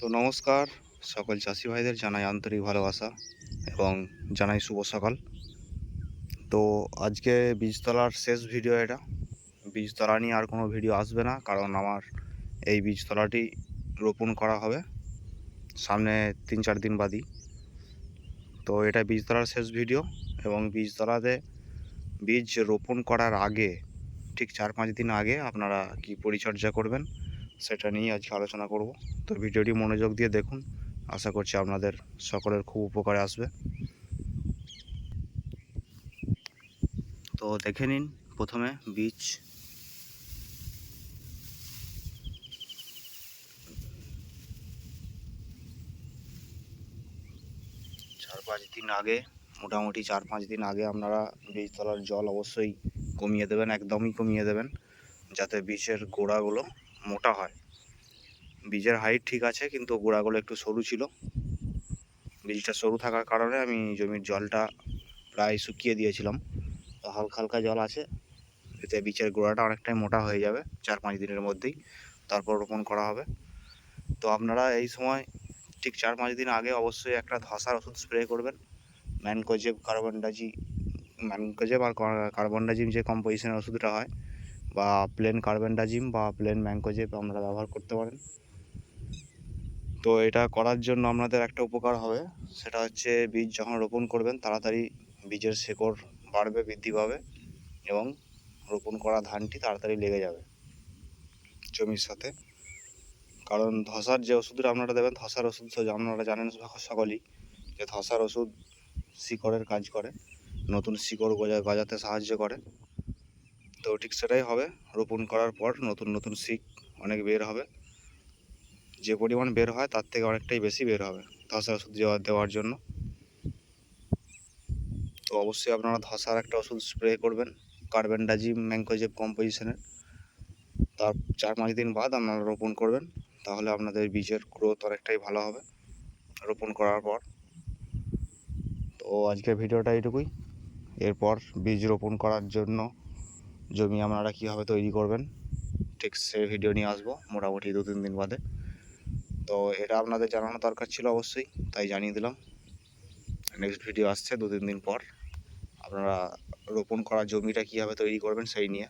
তো নমস্কার, সকল চাষি ভাইদের জানাই আন্তরিক ভালোবাসা এবং জানাই শুভ সকাল। তো আজকে বীজতলার শেষ ভিডিও এটা। বীজতলা নিয়ে আর কোনো ভিডিও আসবে না, কারণ আমার এই বীজতলাটি রোপণ করা হবে সামনে 3-4 দিন বাদই। তো এটা বীজতলার শেষ ভিডিও এবং বীজতলাতে বীজ রোপণ করার আগে ঠিক 4-5 দিন আগে আপনারা কি পরিচর্যা করবেন সেটা নিয়ে আজকে আলোচনা করব। তো ভিডিওটি মনোযোগ দিয়ে দেখুন, আশা করছি আপনাদের সকলের খুব উপকারে আসবে। তো দেখে নিন প্রথমে বীজ। 4-5 দিন আগে, মোটামুটি 4-5 দিন আগে আপনারা বীজতলার জল অবশ্যই কমিয়ে দেবেন, একদমই কমিয়ে দেবেন, যাতে বীজের গোড়াগুলো মোটা হয়। বীজের হাইট ঠিক আছে, কিন্তু গোড়াগুলো একটু সরু ছিল। বীজটা সরু থাকার কারণে আমি জমির জলটা প্রায় শুকিয়ে দিয়েছিলাম। তো হালকা হালকা জল আছে, এতে বীজের গোড়াটা অনেকটাই মোটা হয়ে যাবে 4-5 দিনের মধ্যেই, তারপর রোপণ করা হবে। তো আপনারা এই সময় ঠিক 4-5 দিন আগে অবশ্যই একটা ধসার ওষুধ স্প্রে করবেন। ম্যানকোজেব আর কার্বনডাজিম যে কম্পোজিশনের ওষুধটা হয়, বা প্লেন কার্বনডাজিম বা প্লেন ম্যানকোজেব আপনারা ব্যবহার করতে পারেন। তো এটা করার জন্য আপনাদের একটা উপকার হবে, সেটা হচ্ছে বীজ যখন রোপণ করবেন তাড়াতাড়ি বীজের শেকড় বাড়বে, বৃদ্ধি পাবে এবং রোপণ করা ধানটি তাড়াতাড়ি লেগে যাবে জমির সাথে। কারণ ধসার যে ওষুধটা আপনারা দেবেন, ধসার ওষুধ আপনারা জানেন সকলেই যে ধসার ওষুধ শিকড়ের কাজ করে, নতুন শিকড় গজাতে সাহায্য করে। তো ঠিক সেটাই হবে, রোপণ করার পর নতুন নতুন শিক অনেক বের হবে, যে পরিমাণ বের হয় তার থেকে অনেকটাই বেশি বের হবে ধসার ওষুধ দেওয়ার জন্য। তো অবশ্যই আপনারা ধসার একটা ওষুধ স্প্রে করবেন, কার্বনডাজিম ম্যানকোজেব কম্পোজিশনের। তার 4-5 দিন বাদ আপনারা রোপণ করবেন, তাহলে আপনাদের বীজের গ্রোথ অনেকটাই ভালো হবে রোপণ করার পর। তো আজকের ভিডিওটা এইটুকুই। এরপর বীজ রোপণ করার জন্য জমি আপনারা কীভাবে তৈরি করবেন ঠিক সেই ভিডিও নিয়ে আসবো মোটামুটি 2-3 দিন বাদে। তো এটা আপনাদের জানানো দরকার ছিল অবশ্যই, তাই জানিয়ে দিলাম। নেক্সট ভিডিও আসছে 2-3 দিন পর, আপনারা রোপণ করা জমিটা কীভাবে তৈরি করবেন সেই নিয়ে।